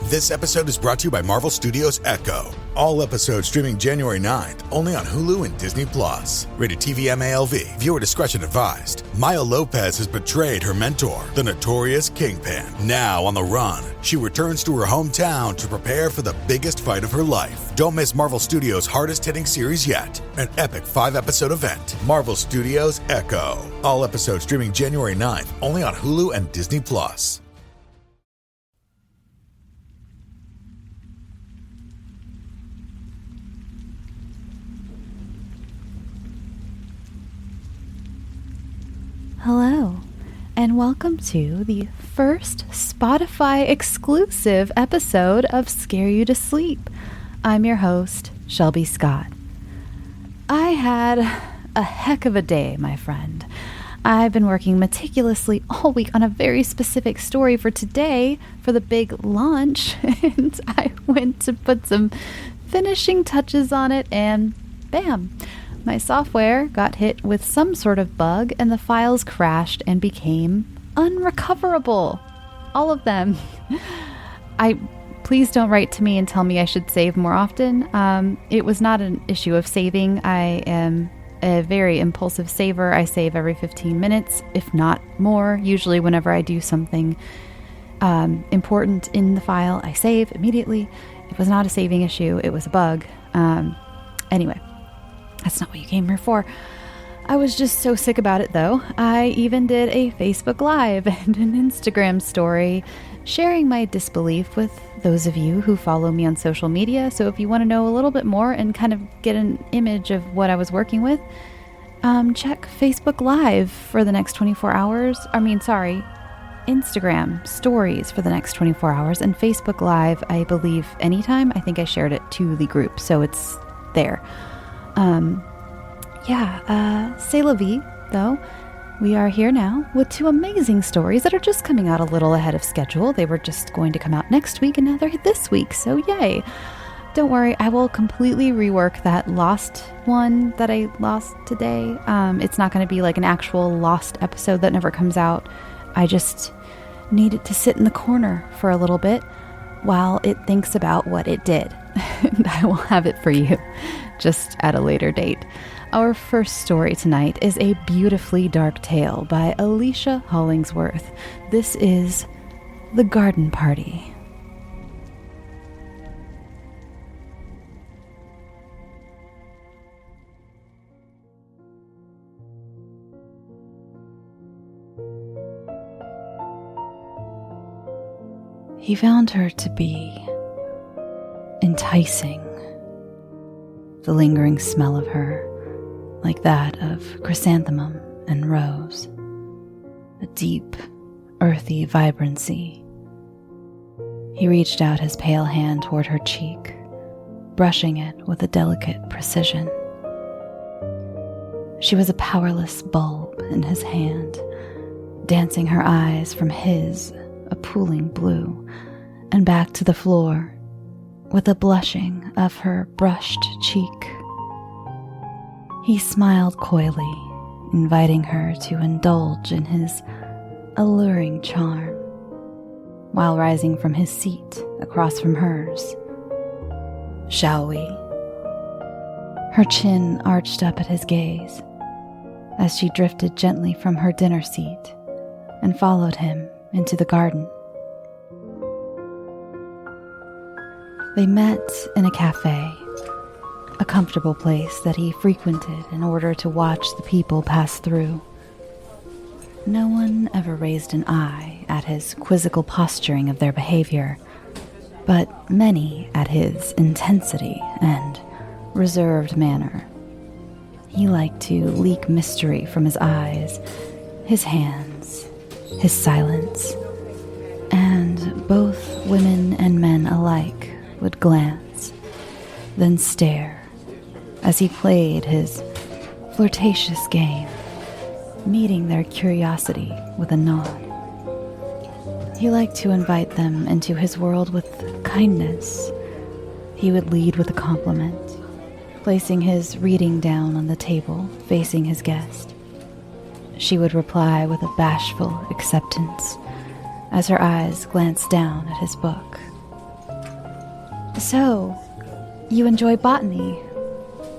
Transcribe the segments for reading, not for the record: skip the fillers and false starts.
This episode is brought to you by Marvel Studios Echo. All episodes streaming January 9th, only on Hulu and Disney+. Rated TV MALV. Viewer discretion advised. Maya Lopez has betrayed her mentor, the notorious Kingpin. Now on the run, she returns to her hometown to prepare for the biggest fight of her life. Don't miss Marvel Studios' hardest-hitting series yet. An epic 5-episode event. Marvel Studios Echo. All episodes streaming January 9th, only on Hulu and Disney+. Hello, and welcome to the first Spotify exclusive episode of Scare You to Sleep. I'm your host, Shelby Scott. I had a heck of a day, my friend. I've been working meticulously all week on a very specific story for today for the big launch, and I went to put some finishing touches on it, and bam! My software got hit with some sort of bug and the files crashed and became unrecoverable. All of them. Please don't write to me and tell me I should save more often. It was not an issue of saving. I am a very impulsive saver. I save every 15 minutes, if not more. Usually whenever I do something important in the file, I save immediately. It was not a saving issue. It was a bug. Anyway. That's not what you came here for. I was just so sick about it, though. I even did a Facebook Live and an Instagram story sharing my disbelief with those of you who follow me on social media. So if you want to know a little bit more and kind of get an image of what I was working with, check Facebook Live for the next 24 hours. Instagram stories for the next 24 hours and Facebook Live, I believe, anytime. I think I shared it to the group, so it's there. C'est la vie, though. We are here now with 2 amazing stories that are just coming out a little ahead of schedule. They were just going to come out next week, and now they're this week, so yay. Don't worry, I will completely rework that lost one that I lost today. It's not going to be like an actual lost episode that never comes out. I just need it to sit in the corner for a little bit while it thinks about what it did. And I will have it for you just at a later date. Our first story tonight is a beautifully dark tale by Alicia Hollingsworth. This is The Garden Party. He found her to be enticing. The lingering smell of her, like that of chrysanthemum and rose. A deep, earthy vibrancy. He reached out his pale hand toward her cheek, brushing it with a delicate precision. She was a powerless bulb in his hand, dancing her eyes from his, a pooling blue, and back to the floor, with a blushing of her brushed cheek. He smiled coyly, inviting her to indulge in his alluring charm, while rising from his seat across from hers. "Shall we?" Her chin arched up at his gaze, as she drifted gently from her dinner seat and followed him into the garden. They met in a cafe, a comfortable place that he frequented in order to watch the people pass through. No one ever raised an eye at his quizzical posturing of their behavior, but many at his intensity and reserved manner. He liked to leak mystery from his eyes, his hands, his silence, and both women and men alike would glance, then stare, as he played his flirtatious game, meeting their curiosity with a nod. He liked to invite them into his world with kindness. He would lead with a compliment, placing his reading down on the table, facing his guest. She would reply with a bashful acceptance, as her eyes glanced down at his book. So, you enjoy botany?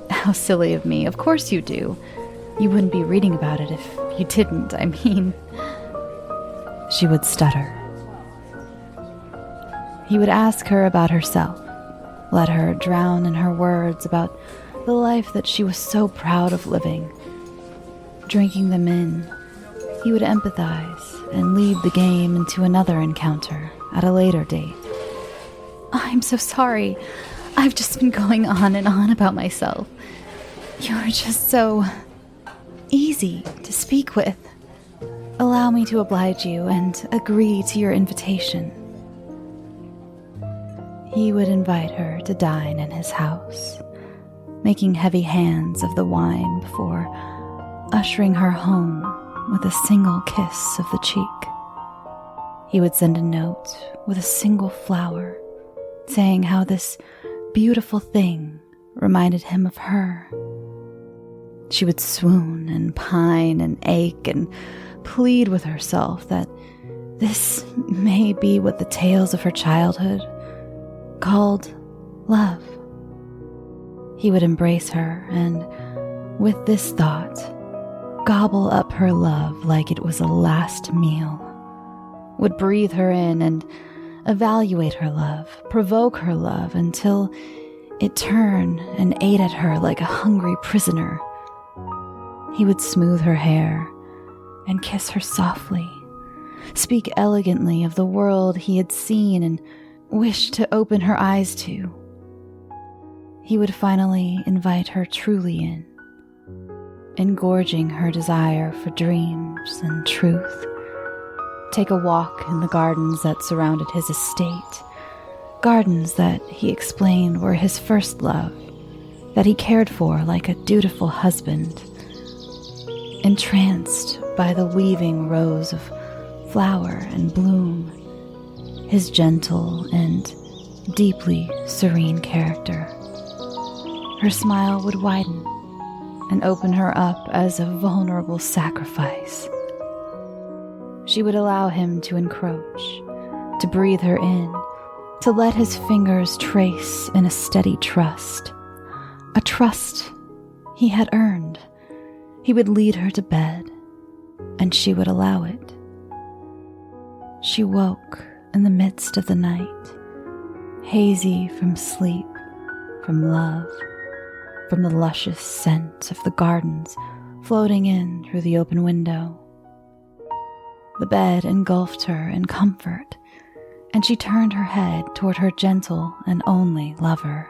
How silly of me. Of course you do. You wouldn't be reading about it if you didn't, I mean. She would stutter. He would ask her about herself, let her drown in her words about the life that she was so proud of living. Drinking them in, he would empathize and lead the game into another encounter at a later date. I'm so sorry. I've just been going on and on about myself. You're just so easy to speak with. Allow me to oblige you and agree to your invitation. He would invite her to dine in his house, making heavy hands of the wine before ushering her home with a single kiss of the cheek. He would send a note with a single flower, saying how this beautiful thing reminded him of her. She would swoon and pine and ache and plead with herself that this may be what the tales of her childhood called love. He would embrace her and, with this thought, gobble up her love like it was a last meal, would breathe her in and evaluate her love, provoke her love until it turned and ate at her like a hungry prisoner. He would smooth her hair and kiss her softly, speak elegantly of the world he had seen and wished to open her eyes to. He would finally invite her truly in, engorging her desire for dreams and truth. Take a walk in the gardens that surrounded his estate, gardens that he explained were his first love, that he cared for like a dutiful husband. Entranced by the weaving rows of flower and bloom, his gentle and deeply serene character, her smile would widen and open her up as a vulnerable sacrifice. She would allow him to encroach, to breathe her in, to let his fingers trace in a steady trust, a trust he had earned. He would lead her to bed, and she would allow it. She woke in the midst of the night, hazy from sleep, from love, from the luscious scent of the gardens floating in through the open window. The bed engulfed her in comfort, and she turned her head toward her gentle and only lover.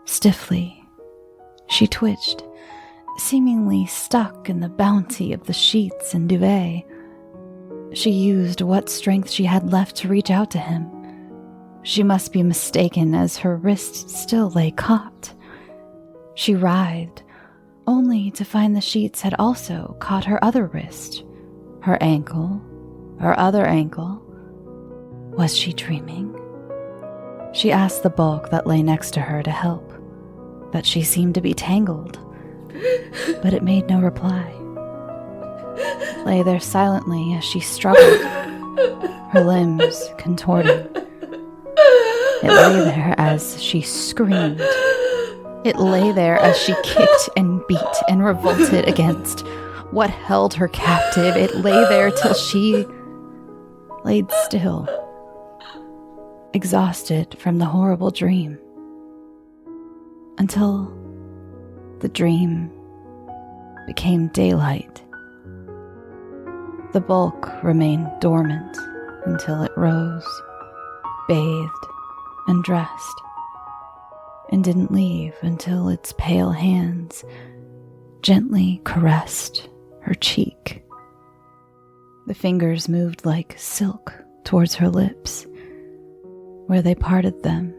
Stiffly, she twitched, seemingly stuck in the bounty of the sheets and duvet. She used what strength she had left to reach out to him. She must be mistaken, as her wrist still lay caught. She writhed, only to find the sheets had also caught her other wrist, her ankle, her other ankle. Was she dreaming? She asked the bulk that lay next to her to help, but she seemed to be tangled. But it made no reply. It lay there silently as she struggled, her limbs contorting. It lay there as she screamed. It lay there as she kicked and beat and revolted against what held her captive. It lay there till she laid still, exhausted from the horrible dream, until the dream became daylight. The bulk remained dormant until it rose, bathed, and dressed, and didn't leave until its pale hands gently caressed her cheek. The fingers moved like silk towards her lips, where they parted them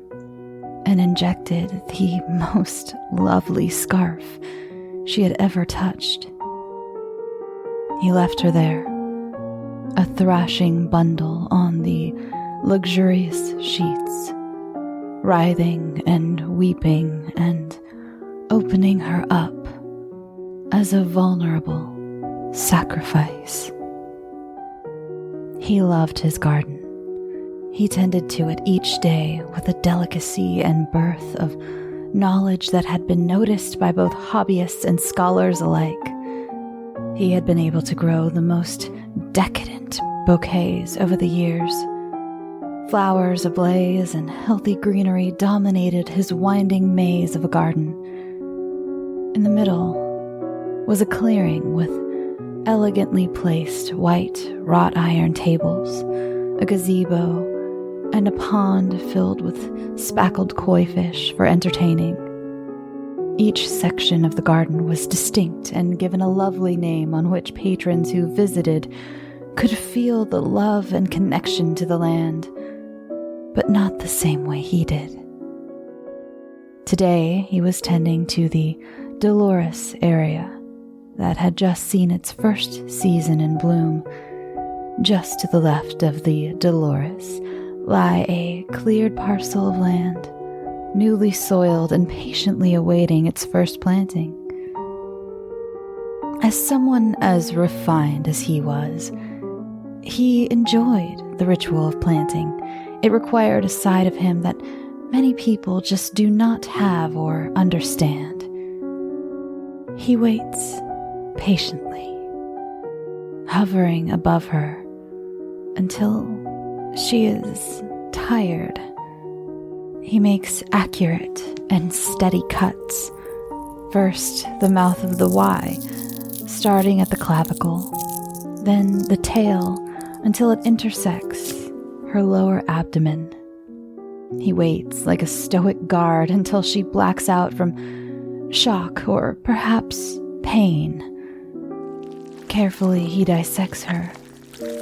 and injected the most lovely scarf she had ever touched. He left her there, a thrashing bundle on the luxurious sheets, writhing and weeping and opening her up as a vulnerable sacrifice. He loved his garden. He tended to it each day with a delicacy and birth of knowledge that had been noticed by both hobbyists and scholars alike. He had been able to grow the most decadent bouquets over the years. Flowers ablaze and healthy greenery dominated his winding maze of a garden. In the middle was a clearing with elegantly placed white wrought iron tables, a gazebo, and a pond filled with speckled koi fish for entertaining. Each section of the garden was distinct and given a lovely name on which patrons who visited could feel the love and connection to the land, but not the same way he did. Today, he was tending to the Dolores area that had just seen its first season in bloom. Just to the left of the Dolores lie a cleared parcel of land, newly soiled and patiently awaiting its first planting. As someone as refined as he was, he enjoyed the ritual of planting. It required a side of him that many people just do not have or understand. He waits patiently, hovering above her until she is tired. He makes accurate and steady cuts. First, the mouth of the Y, starting at the clavicle, then the tail until it intersects her lower abdomen. He waits like a stoic guard until she blacks out from shock or perhaps pain. Carefully, he dissects her,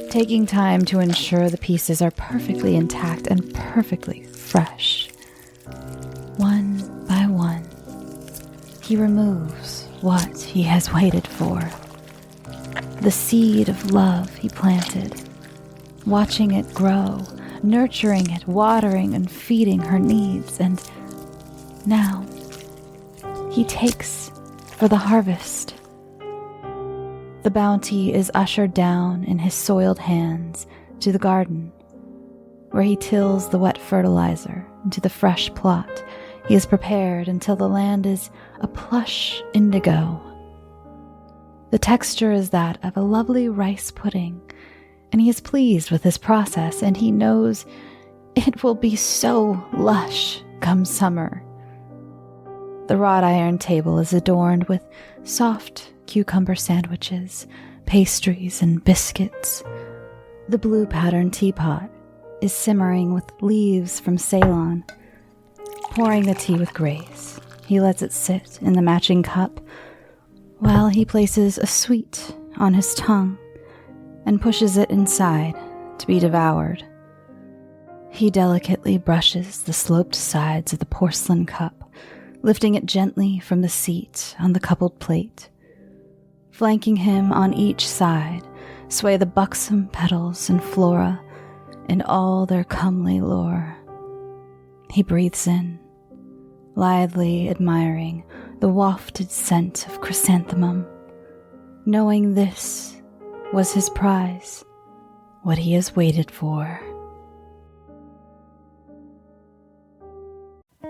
taking time to ensure the pieces are perfectly intact and perfectly fresh. One by one, he removes what he has waited for. The seed of love he planted, watching it grow, nurturing it, watering and feeding her needs, and now he takes for the harvest. The bounty is ushered down in his soiled hands to the garden, where he tills the wet fertilizer into the fresh plot he has prepared until the land is a plush indigo. The texture is that of a lovely rice pudding, and he is pleased with this process, and he knows it will be so lush come summer. The wrought iron table is adorned with soft cucumber sandwiches, pastries, and biscuits. The blue patterned teapot is simmering with leaves from Ceylon. Pouring the tea with grace, he lets it sit in the matching cup while he places a sweet on his tongue and pushes it inside to be devoured. He delicately brushes the sloped sides of the porcelain cup, lifting it gently from the seat on the coupled plate. Flanking him on each side sway the buxom petals and flora in all their comely lore. He breathes in, lithely admiring the wafted scent of chrysanthemum, knowing this was his prize, what he has waited for.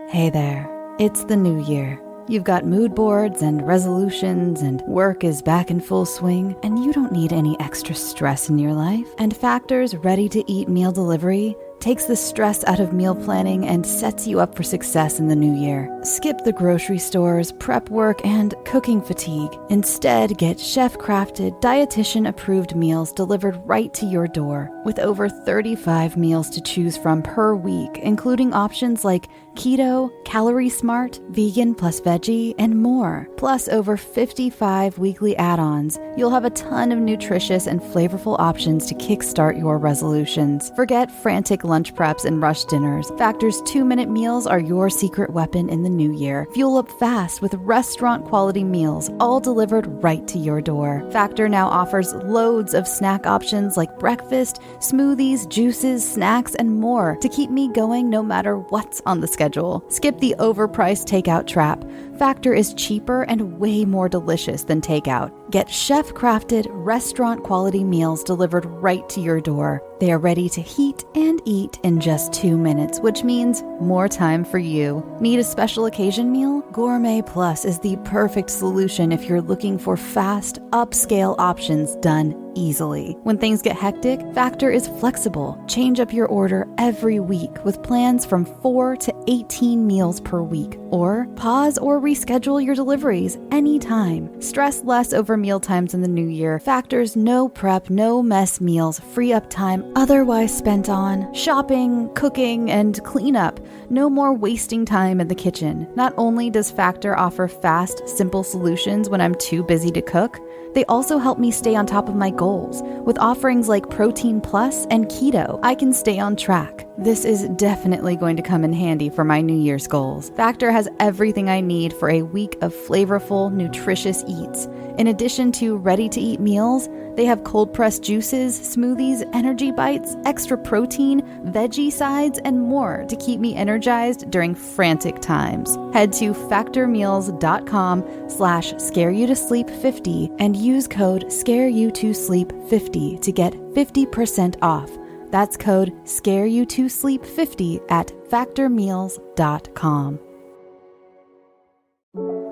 Hey there, it's the new year. You've got mood boards and resolutions, and work is back in full swing, and you don't need any extra stress in your life. And Factor's ready-to-eat meal delivery takes the stress out of meal planning and sets you up for success in the new year. Skip the grocery stores, prep work, and cooking fatigue. Instead, get chef-crafted, dietitian-approved meals delivered right to your door, with over 35 meals to choose from per week, including options like keto, calorie smart, vegan plus veggie, and more. Plus over 55 weekly add-ons. You'll have a ton of nutritious and flavorful options to kickstart your resolutions. Forget frantic lunch preps and rush dinners. Factor's 2-minute meals are your secret weapon in the new year. Fuel up fast with restaurant-quality meals, all delivered right to your door. Factor now offers loads of snack options like breakfast, smoothies, juices, snacks, and more to keep me going no matter what's on the schedule. schedule. Skip the overpriced takeout trap. Factor is cheaper and way more delicious than takeout. Get chef-crafted, restaurant-quality meals delivered right to your door. They are ready to heat and eat in just 2 minutes, which means more time for you. Need a special occasion meal? Gourmet Plus is the perfect solution if you're looking for fast, upscale options done easily. When things get hectic, Factor is flexible. Change up your order every week with plans from 4 to 18 meals per week. Or pause or reschedule your deliveries anytime. Stress less over meal times in the new year. Factor's no prep, no mess meals free up time otherwise spent on shopping, cooking, and cleanup. No more wasting time in the kitchen. Not only does Factor offer fast, simple solutions when I'm too busy to cook, they also help me stay on top of my goals. With offerings like Protein Plus and Keto, I can stay on track. This is definitely going to come in handy for my New Year's goals. Factor has everything I need for a week of flavorful, nutritious eats. In addition to ready-to-eat meals, they have cold-pressed juices, smoothies, energy bites, extra protein, veggie sides, and more to keep me energized during frantic times. Head to factormeals.com/scareyoutosleep50 and use code SCAREYOUTOSLEEP50 to get 50% off. That's code SCAREYOUTOSLEEP50 at factormeals.com.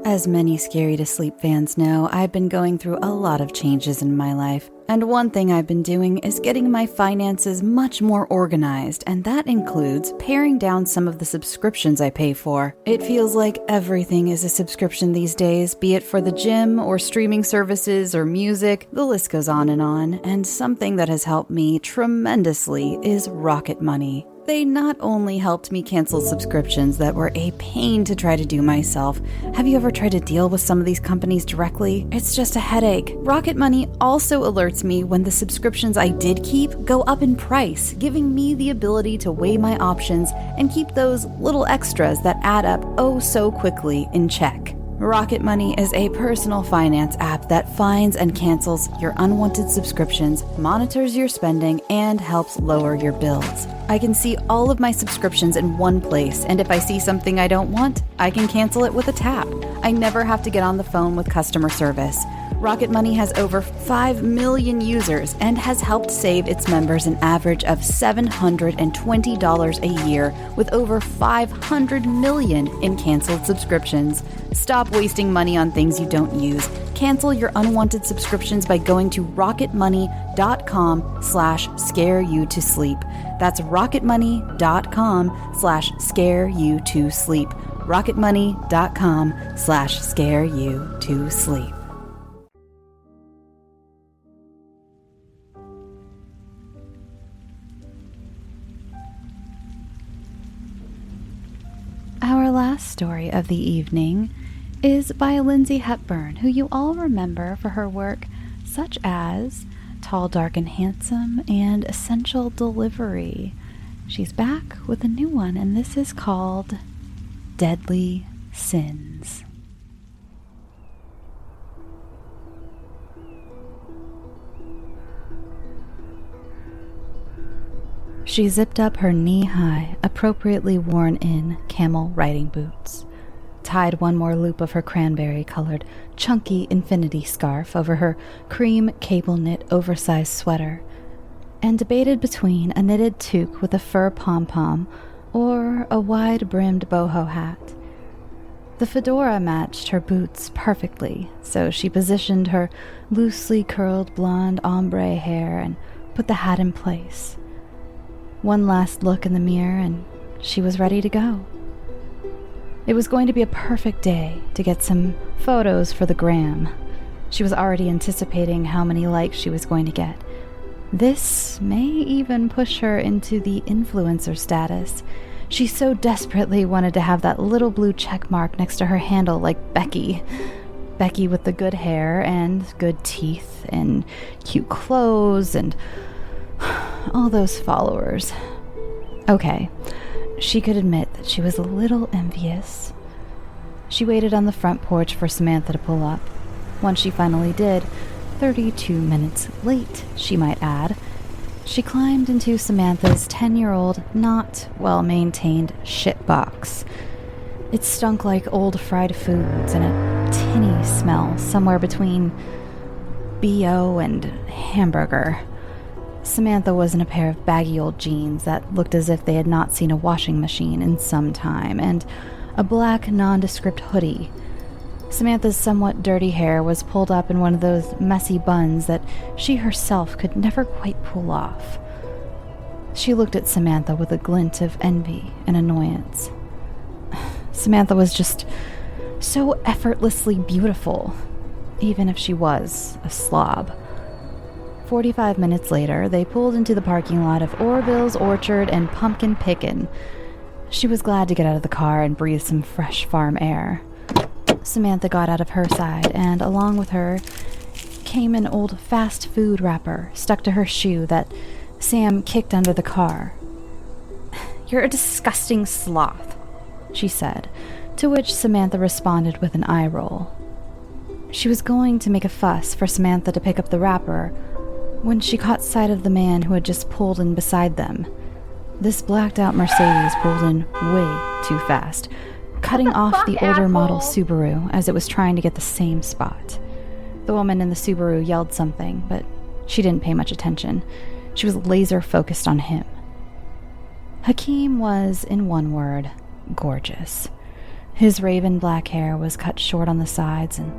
As many Scary to Sleep fans know, I've been going through a lot of changes in my life. And one thing I've been doing is getting my finances much more organized, and that includes paring down some of the subscriptions I pay for. It feels like everything is a subscription these days, be it for the gym or streaming services or music, the list goes on, and something that has helped me tremendously is Rocket Money. They not only helped me cancel subscriptions that were a pain to try to do myself. Have you ever tried to deal with some of these companies directly? It's just a headache. Rocket Money also alerts me when the subscriptions I did keep go up in price, giving me the ability to weigh my options and keep those little extras that add up oh so quickly in check. Rocket Money is a personal finance app that finds and cancels your unwanted subscriptions, monitors your spending, and helps lower your bills. I can see all of my subscriptions in one place, and if I see something I don't want, I can cancel it with a tap. I never have to get on the phone with customer service. Rocket Money has over 5 million users and has helped save its members an average of $720 a year with over 500 million in canceled subscriptions. Stop wasting money on things you don't use. Cancel your unwanted subscriptions by going to rocketmoney.com/scareyoutosleep. That's rocketmoney.com/scareyoutosleep. rocketmoney.com/scareyoutosleep. Our last story of the evening is by Lindsay Hepburn, who you all remember for her work such as Tall, Dark, and Handsome and Essential Delivery. She's back with a new one, and this is called Deadly Sins. She zipped up her knee-high, appropriately worn-in camel riding boots, tied one more loop of her cranberry-colored, chunky infinity scarf over her cream cable-knit oversized sweater, and debated between a knitted toque with a fur pom-pom or a wide-brimmed boho hat. The fedora matched her boots perfectly, so she positioned her loosely curled blonde ombre hair and put the hat in place. One last look in the mirror, and she was ready to go. It was going to be a perfect day to get some photos for the gram. She was already anticipating how many likes she was going to get. This may even push her into the influencer status. She so desperately wanted to have that little blue check mark next to her handle like Becky. Becky with the good hair and good teeth and cute clothes and all those followers. Okay, she could admit that she was a little envious. She waited on the front porch for Samantha to pull up. Once she finally did, 32 minutes late, she might add, She climbed into Samantha's 10-year-old, not well-maintained shitbox. It stunk like old fried foods and a tinny smell somewhere between B.O. and hamburger. Samantha was in a pair of baggy old jeans that looked as if they had not seen a washing machine in some time, and a black nondescript hoodie. Samantha's somewhat dirty hair was pulled up in one of those messy buns that she herself could never quite pull off. She looked at Samantha with a glint of envy and annoyance. Samantha was just so effortlessly beautiful, even if she was a slob. 45 minutes later, they pulled into the parking lot of Orville's Orchard and Pumpkin Pickin'. She was glad to get out of the car and breathe some fresh farm air. Samantha got out of her side, and along with her came an old fast food wrapper stuck to her shoe that Sam kicked under the car. "You're a disgusting sloth," she said, to which Samantha responded with an eye roll. She was going to make a fuss for Samantha to pick up the wrapper when she caught sight of the man who had just pulled in beside them. This blacked-out Mercedes pulled in way too fast, cutting off the older model Subaru as it was trying to get the same spot. The woman in the Subaru yelled something, but she didn't pay much attention. She was laser-focused on him. Hakeem was, in one word, gorgeous. His raven black hair was cut short on the sides and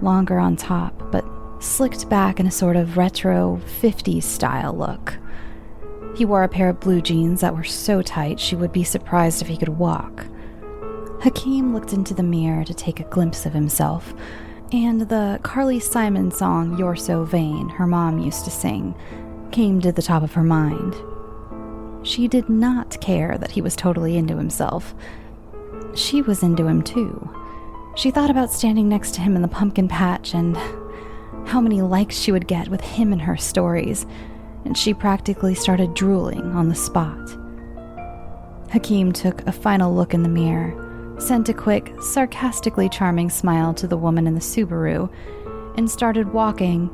longer on top, but slicked back in a sort of retro 50s style look. He wore a pair of blue jeans that were so tight she would be surprised if he could walk. Hakeem looked into the mirror to take a glimpse of himself, and the Carly Simon song "You're So Vain" her mom used to sing came to the top of her mind. She did not care that he was totally into himself. She was into him too. She thought about standing next to him in the pumpkin patch and how many likes she would get with him in her stories, and she practically started drooling on the spot. Hakeem took a final look in the mirror, sent a quick, sarcastically charming smile to the woman in the Subaru, and started walking,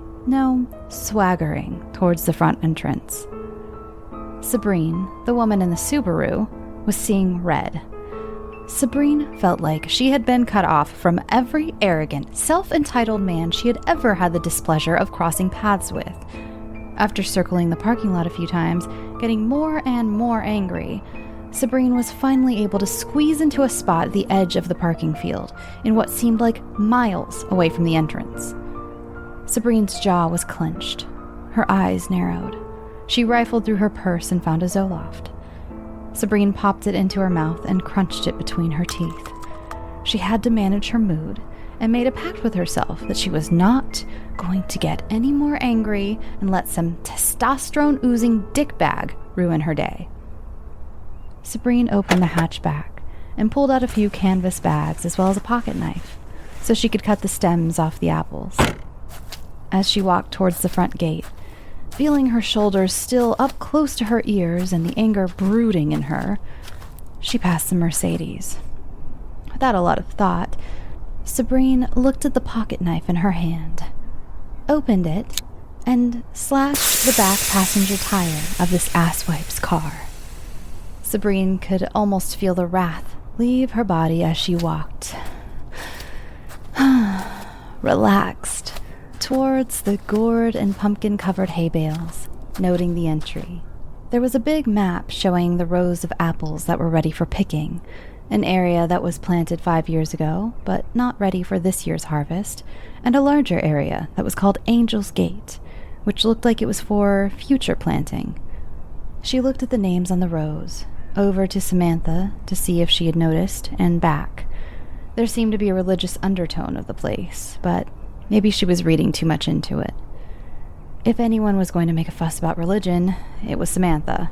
swaggering, towards the front entrance. Sabrine, the woman in the Subaru, was seeing red. Sabrine felt like she had been cut off from every arrogant, self-entitled man she had ever had the displeasure of crossing paths with. After circling the parking lot a few times, getting more and more angry, Sabrine was finally able to squeeze into a spot at the edge of the parking field, in what seemed like miles away from the entrance. Sabrine's jaw was clenched. Her eyes narrowed. She rifled through her purse and found a Zoloft. Sabrine popped it into her mouth and crunched it between her teeth. She had to manage her mood and made a pact with herself that she was not going to get any more angry and let some testosterone-oozing dickbag ruin her day. Sabrine opened the hatchback and pulled out a few canvas bags as well as a pocket knife so she could cut the stems off the apples. As she walked towards the front gate, feeling her shoulders still up close to her ears and the anger brooding in her, she passed the Mercedes. Without a lot of thought, Sabrine looked at the pocket knife in her hand, opened it, and slashed the back passenger tire of this asswipe's car. Sabrine could almost feel the wrath leave her body as she walked, relaxed, towards the gourd and pumpkin-covered hay bales, noting the entry. There was a big map showing the rows of apples that were ready for picking, an area that was planted 5 years ago, but not ready for this year's harvest, and a larger area that was called Angel's Gate, which looked like it was for future planting. She looked at the names on the rows, over to Samantha to see if she had noticed, and back. There seemed to be a religious undertone of the place, but maybe she was reading too much into it. If anyone was going to make a fuss about religion, it was Samantha.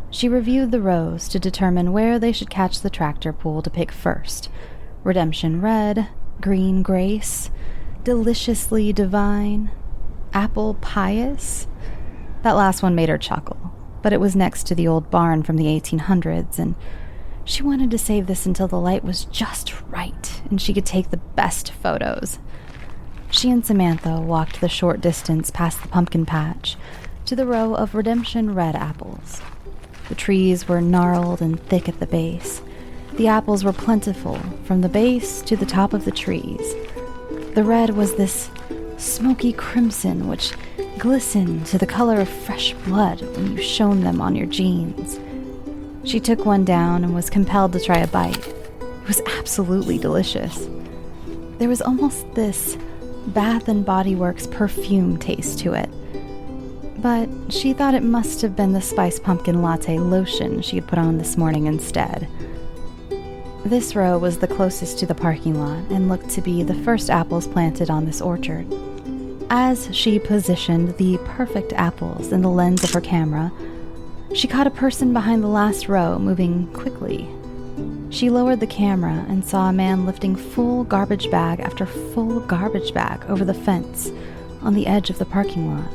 She reviewed the rows to determine where they should catch the tractor pull to pick first. Redemption Red, Green Grace, Deliciously Divine, Apple Pious. That last one made her chuckle, but it was next to the old barn from the 1800s, and she wanted to save this until the light was just right and she could take the best photos. She and Samantha walked the short distance past the pumpkin patch, to the row of Redemption red apples. The trees were gnarled and thick at the base. The apples were plentiful from the base to the top of the trees. The red was this smoky crimson which glistened to the color of fresh blood when you shone them on your jeans. She took one down and was compelled to try a bite. It was absolutely delicious. There was almost this Bath & Body Works perfume taste to it. But she thought it must have been the spice pumpkin latte lotion she had put on this morning instead. This row was the closest to the parking lot and looked to be the first apples planted on this orchard. As she positioned the perfect apples in the lens of her camera, she caught a person behind the last row moving quickly. She lowered the camera and saw a man lifting full garbage bag after full garbage bag over the fence on the edge of the parking lot.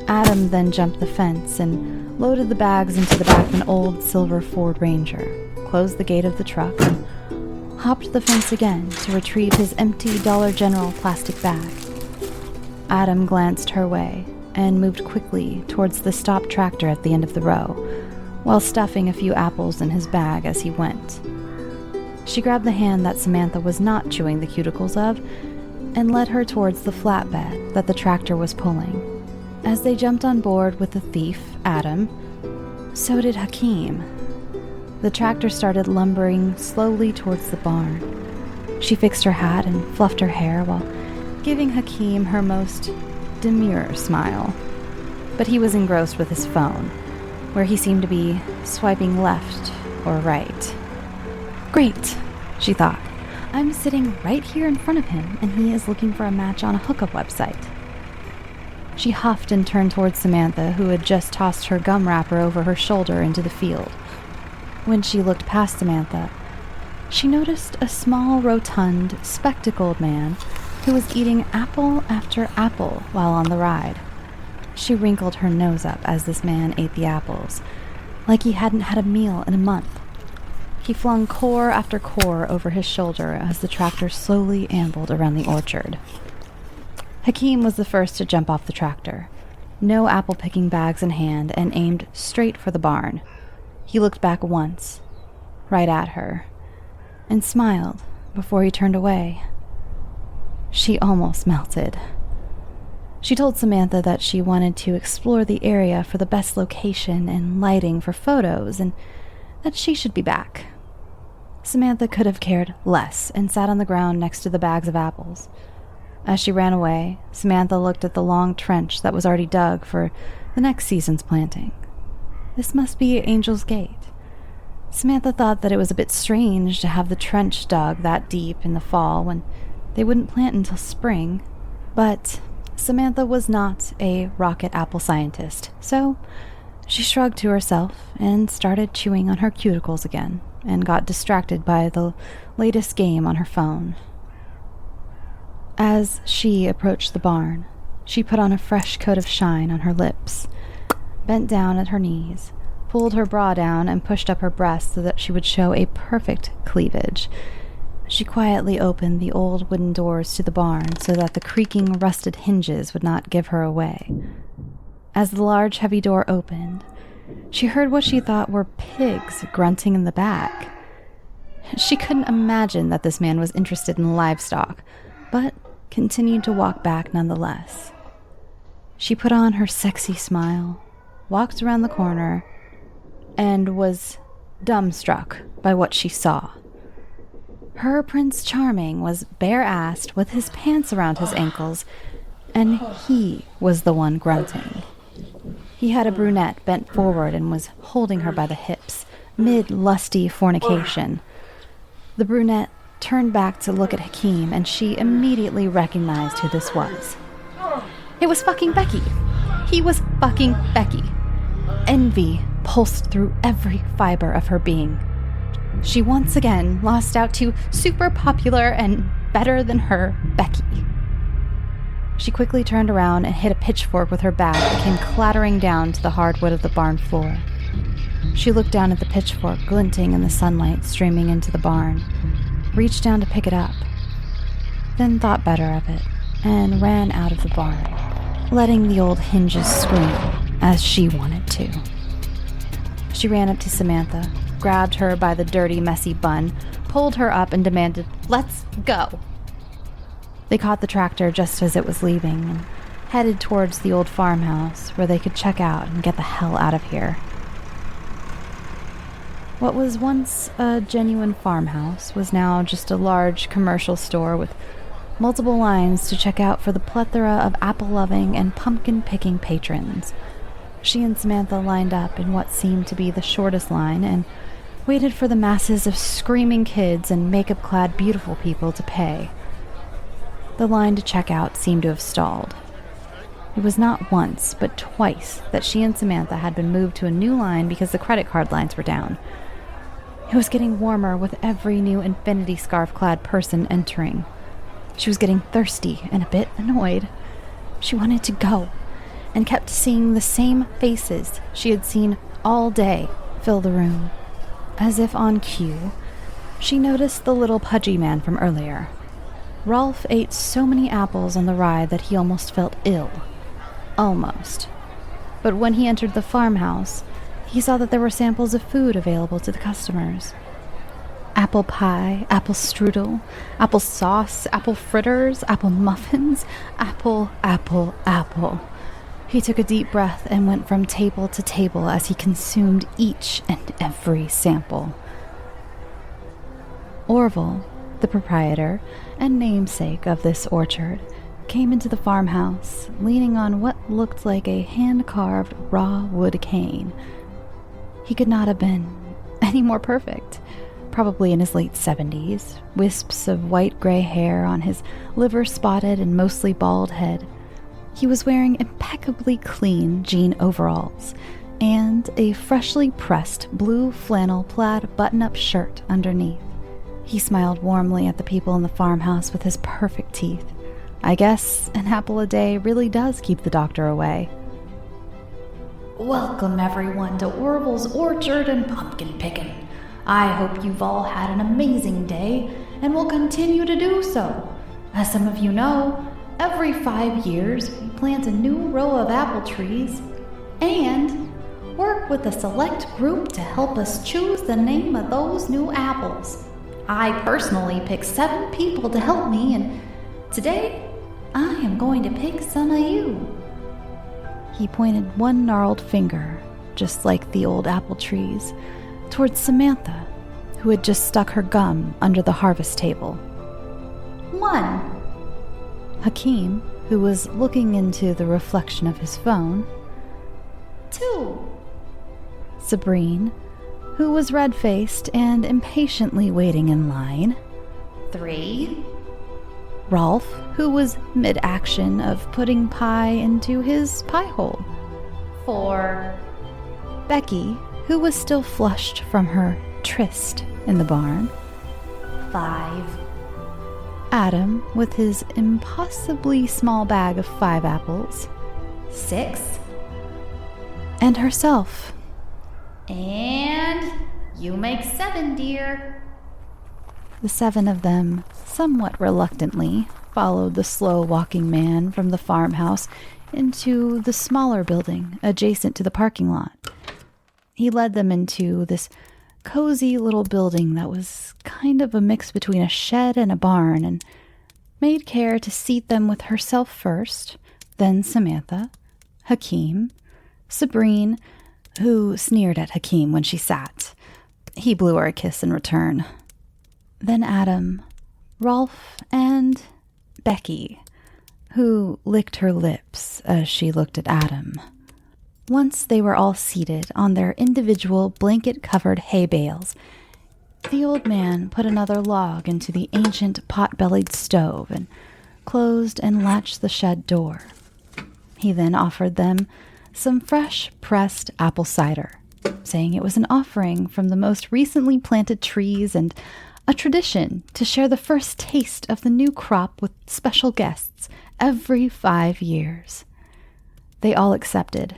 Adam then jumped the fence and loaded the bags into the back of an old silver Ford Ranger, closed the gate of the truck, and hopped the fence again to retrieve his empty Dollar General plastic bag. Adam glanced her way and moved quickly towards the stopped tractor at the end of the row, while stuffing a few apples in his bag as he went. She grabbed the hand that Samantha was not chewing the cuticles of and led her towards the flatbed that the tractor was pulling. As they jumped on board with the thief, Adam, so did Hakeem. The tractor started lumbering slowly towards the barn. She fixed her hat and fluffed her hair while giving Hakeem her most demure smile. But he was engrossed with his phone, where he seemed to be swiping left or right. Great, she thought. I'm sitting right here in front of him, and he is looking for a match on a hookup website. She huffed and turned towards Samantha, who had just tossed her gum wrapper over her shoulder into the field. When she looked past Samantha, she noticed a small, rotund, spectacled man who was eating apple after apple while on the ride. She wrinkled her nose up as this man ate the apples, like he hadn't had a meal in a month. He flung core after core over his shoulder as the tractor slowly ambled around the orchard. Hakeem was the first to jump off the tractor, no apple-picking bags in hand, and aimed straight for the barn. He looked back once, right at her, and smiled before he turned away. She almost melted. She told Samantha that she wanted to explore the area for the best location and lighting for photos, and that she should be back. Samantha could have cared less and sat on the ground next to the bags of apples. As she ran away, Samantha looked at the long trench that was already dug for the next season's planting. This must be Angel's Gate. Samantha thought that it was a bit strange to have the trench dug that deep in the fall when they wouldn't plant until spring, but Samantha was not a rocket apple scientist, so she shrugged to herself and started chewing on her cuticles again and got distracted by the latest game on her phone. As she approached the barn, she put on a fresh coat of shine on her lips, bent down at her knees, pulled her bra down, and pushed up her breasts so that she would show a perfect cleavage. She quietly opened the old wooden doors to the barn so that the creaking rusted hinges would not give her away. As the large heavy door opened, she heard what she thought were pigs grunting in the back. She couldn't imagine that this man was interested in livestock, but continued to walk back nonetheless. She put on her sexy smile, walked around the corner, and was dumbstruck by what she saw. Her Prince Charming was bare-assed with his pants around his ankles, and he was the one grunting. He had a brunette bent forward and was holding her by the hips, mid-lusty fornication. The brunette turned back to look at Hakeem, and she immediately recognized who this was. It was fucking Becky. He was fucking Becky. Envy pulsed through every fiber of her being. She once again lost out to super popular and better than her Becky. She quickly turned around and hit a pitchfork with her bag that came clattering down to the hardwood of the barn floor. She looked down at the pitchfork glinting in the sunlight streaming into the barn, reached down to pick it up, then thought better of it and ran out of the barn. letting the old hinges scream as she wanted to. She ran up to Samantha, grabbed her by the dirty, messy bun, pulled her up and demanded, "Let's go." They caught the tractor just as it was leaving and headed towards the old farmhouse where they could check out and get the hell out of here. What was once a genuine farmhouse was now just a large commercial store with multiple lines to check out for the plethora of apple-loving and pumpkin-picking patrons. She and Samantha lined up in what seemed to be the shortest line and waited for the masses of screaming kids and makeup-clad beautiful people to pay. The line to check out seemed to have stalled. It was not once, but twice that she and Samantha had been moved to a new line because the credit card lines were down. It was getting warmer with every new infinity scarf-clad person entering. She was getting thirsty and a bit annoyed. She wanted to go, and kept seeing the same faces she had seen all day fill the room. As if on cue, she noticed the little pudgy man from earlier. Rolf ate so many apples on the ride that he almost felt ill. Almost. But when he entered the farmhouse, he saw that there were samples of food available to the customers. Apple pie, apple strudel, apple sauce, apple fritters, apple muffins, apple. He took a deep breath and went from table to table as he consumed each and every sample. Orville, the proprietor and namesake of this orchard, came into the farmhouse, leaning on what looked like a hand-carved raw wood cane. He could not have been any more perfect. Probably in his late 70s, wisps of white-gray hair on his liver-spotted and mostly bald head. He was wearing impeccably clean jean overalls and a freshly pressed blue flannel plaid button-up shirt underneath. He smiled warmly at the people in the farmhouse with his perfect teeth. I guess an apple a day really does keep the doctor away. Welcome everyone to Orville's Orchard and Pumpkin Pickin'. I hope you've all had an amazing day and will continue to do so. As some of you know, every 5 years we plant a new row of apple trees and work with a select group to help us choose the name of those new apples. I personally picked 7 people to help me, and today I am going to pick some of you. He pointed one gnarled finger, just like the old apple trees, towards Samantha, who had just stuck her gum under the harvest table. 1. Hakeem, who was looking into the reflection of his phone. 2. Sabrine, who was red-faced and impatiently waiting in line. 3. Rolf, who was mid-action of putting pie into his pie hole. 4. Becky, who was still flushed from her tryst in the barn. 5. Adam, with his impossibly small bag of 5 apples. 6. And herself. And you make 7, dear. The 7 of them, somewhat reluctantly, followed the slow-walking man from the farmhouse into the smaller building adjacent to the parking lot. He led them into this cozy little building that was kind of a mix between a shed and a barn, and made care to seat them with herself first, then Samantha, Hakeem, Sabrine, who sneered at Hakeem when she sat. He blew her a kiss in return. Then Adam, Rolf, and Becky, who licked her lips as she looked at Adam. Once they were all seated on their individual blanket-covered hay bales, the old man put another log into the ancient pot-bellied stove and closed and latched the shed door. He then offered them some fresh pressed apple cider, saying it was an offering from the most recently planted trees and a tradition to share the first taste of the new crop with special guests every 5 years. They all accepted.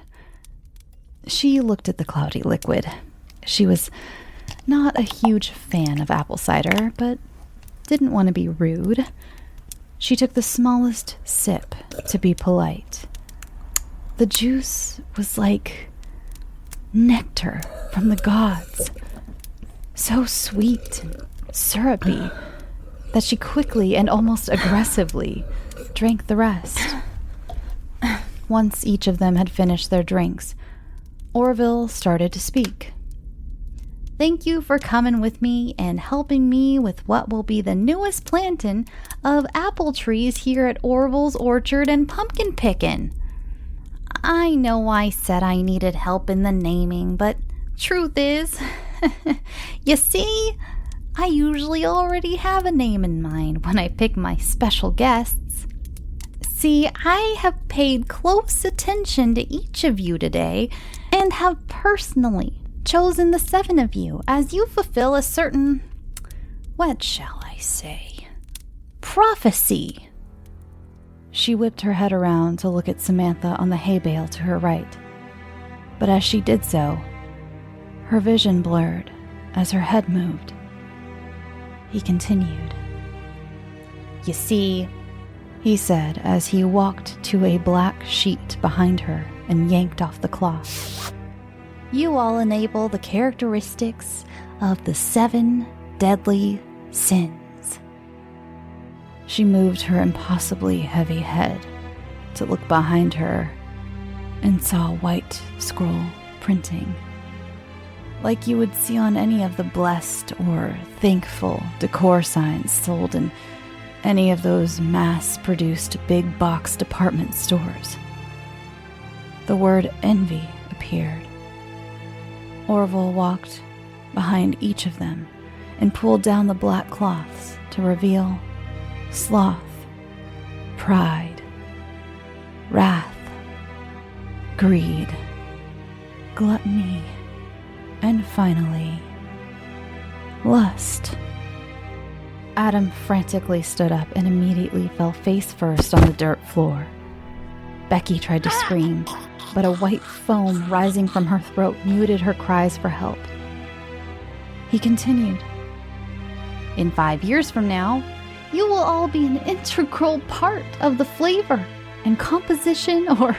She looked at the cloudy liquid. She was not a huge fan of apple cider, but didn't want to be rude. She took the smallest sip to be polite. The juice was like nectar from the gods, so sweet and syrupy that she quickly and almost aggressively drank the rest. Once each of them had finished their drinks, Orville started to speak. Thank you for coming with me and helping me with what will be the newest planting of apple trees here at Orville's Orchard and Pumpkin Pickin'. I know I said I needed help in the naming, but truth is, you see, I usually already have a name in mind when I pick my special guests. See, I have paid close attention to each of you today and have personally chosen the 7 of you as you fulfill a certain, what shall I say, prophecy. She whipped her head around to look at Samantha on the hay bale to her right. But as she did so, her vision blurred as her head moved. He continued. You see, he said as he walked to a black sheet behind her and yanked off the cloth. You all enable the characteristics of the 7 deadly sins. She moved her impossibly heavy head to look behind her and saw white scroll printing, like you would see on any of the blessed or thankful decor signs sold in any of those mass-produced big box department stores. The word envy appeared. Orville walked behind each of them and pulled down the black cloths to reveal sloth, pride, wrath, greed, gluttony, and finally, lust. Adam frantically stood up and immediately fell face first on the dirt floor. Becky tried to scream, but a white foam rising from her throat muted her cries for help. He continued. In 5 years from now, you will all be an integral part of the flavor and composition, or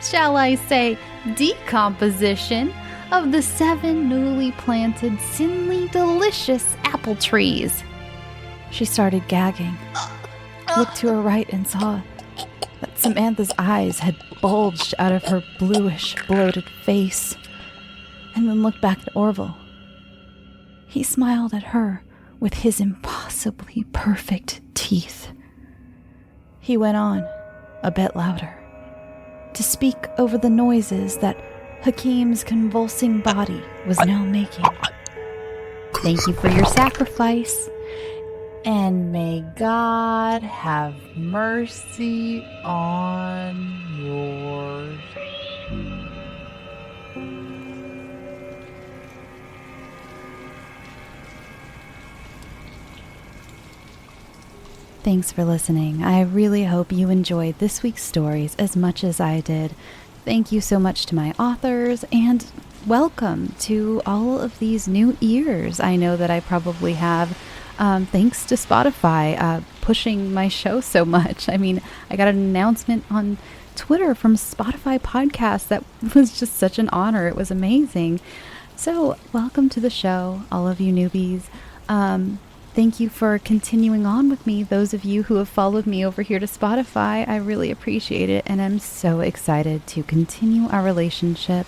shall I say, decomposition, of the 7 newly planted, sinly delicious apple trees. She started gagging, looked to her right and saw that Samantha's eyes had bulged out of her bluish, bloated face, and then looked back at Orville. He smiled at her with his impossibly perfect teeth. He went on, a bit louder, to speak over the noises that Hakeem's convulsing body was now making. Thank you for your sacrifice, and may God have mercy on yours. Thanks for listening. I really hope you enjoyed this week's stories as much as I did. Thank you so much to my authors, and welcome to all of these new ears I know that I probably have, thanks to Spotify pushing my show so much. I mean, I got an announcement on Twitter from Spotify Podcast that was just such an honor. It was amazing. So welcome to the show, all of you newbies. Thank you for continuing on with me. Those of you who have followed me over here to Spotify, I really appreciate it, and I'm so excited to continue our relationship.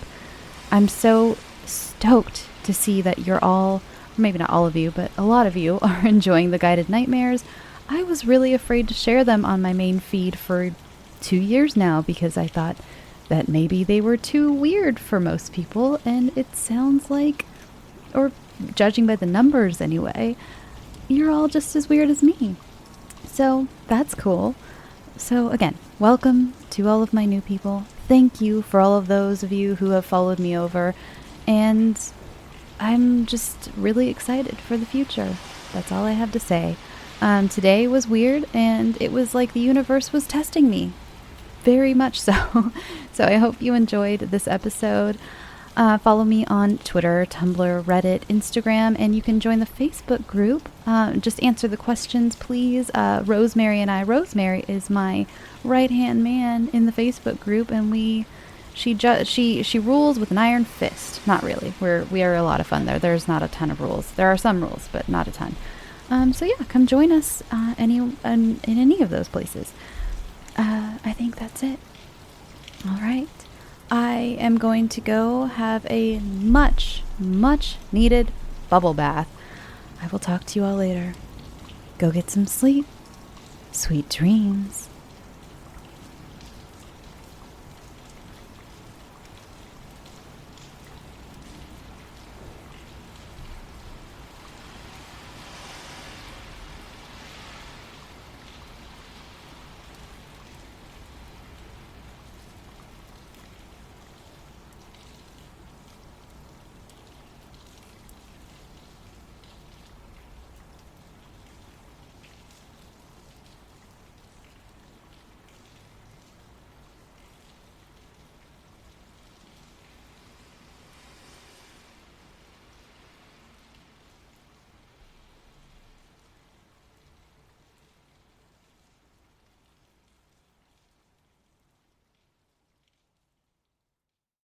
I'm so stoked to see that you're all, maybe not all of you, but a lot of you are enjoying the guided nightmares. I was really afraid to share them on my main feed for 2 years now because I thought that maybe they were too weird for most people, and it sounds like, or judging by the numbers anyway, you're all just as weird as me. So that's cool. So again, welcome to all of my new people. Thank you for all of those of you who have followed me over. And I'm just really excited for the future. That's all I have to say. Today was weird, and it was like the universe was testing me. Very much so. So I hope you enjoyed this episode. Follow me on Twitter, Tumblr, Reddit, Instagram, and you can join the Facebook group. Just answer the questions, please. Rosemary and I. Rosemary is my right-hand man in the Facebook group, and she rules with an iron fist. Not really. We are a lot of fun there. There's not a ton of rules. There are some rules, but not a ton. So yeah, come join us in any of those places. I think that's it. All right. I am going to go have a much, much needed bubble bath. I will talk to you all later. Go get some sleep. Sweet dreams.